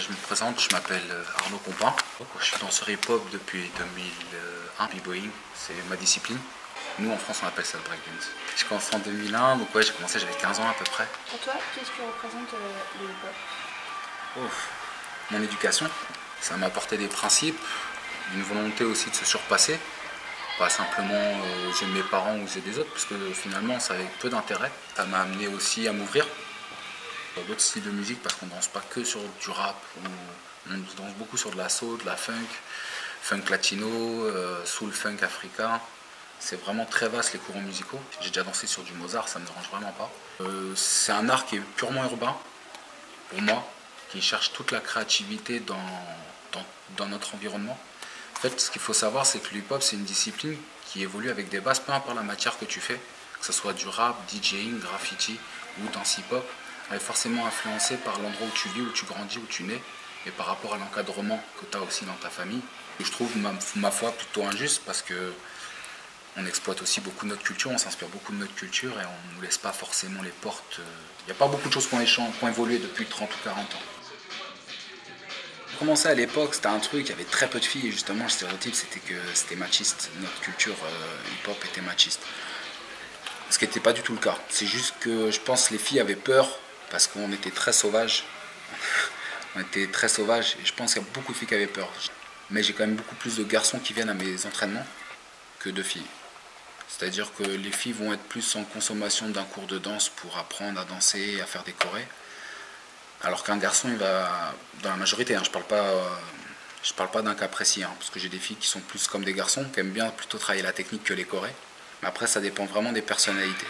Je me présente, je m'appelle Arnaud Pompin. Je suis danseur hip-hop depuis 2001. B-boying, c'est ma discipline. Nous en France on appelle ça le breakdance. J'ai commencé en 2001, donc ouais, j'ai commencé, j'avais 15 ans à peu près. Pour toi, qu'est-ce que représente le hip-hop? Mon éducation, ça m'a apporté des principes, une volonté aussi de se surpasser. Pas simplement j'aime mes parents ou j'ai des autres, parce que finalement ça avait peu d'intérêt. Ça m'a amené aussi à m'ouvrir sur d'autres styles de musique, parce qu'on ne danse pas que sur du rap, on danse beaucoup sur de la soul, de la funk, funk latino, soul funk africain. C'est vraiment très vaste les courants musicaux. J'ai déjà dansé sur du Mozart, ça ne me dérange vraiment pas. C'est un art qui est purement urbain, pour moi, qui cherche toute la créativité dans notre environnement. En fait, ce qu'il faut savoir, c'est que le hip-hop, c'est une discipline qui évolue avec des bases, peu importe la matière que tu fais, que ce soit du rap, DJing, graffiti ou danse hip-hop, elle est forcément influencée par l'endroit où tu vis, où tu grandis, où tu nais, et par rapport à l'encadrement que tu as aussi dans ta famille. Et je trouve, ma foi, plutôt injuste, parce que on exploite aussi beaucoup de notre culture, on s'inspire beaucoup de notre culture et on ne nous laisse pas forcément les portes. Il n'y a pas beaucoup de choses qui ont évolué depuis 30 ou 40 ans. J'ai commencé à l'époque, c'était un truc, il y avait très peu de filles et justement le stéréotype c'était que c'était machiste. Notre culture hip-hop était machiste. Ce qui n'était pas du tout le cas. C'est juste que je pense que les filles avaient peur parce qu'on était très sauvages. On était très sauvages et je pense qu'il y a beaucoup de filles qui avaient peur. Mais j'ai quand même beaucoup plus de garçons qui viennent à mes entraînements que de filles. C'est-à-dire que les filles vont être plus en consommation d'un cours de danse pour apprendre à danser et à faire des chorés. Alors qu'un garçon, il va, dans la majorité, je parle pas d'un cas précis, parce que j'ai des filles qui sont plus comme des garçons, qui aiment bien plutôt travailler la technique que les chorés. Mais après, ça dépend vraiment des personnalités.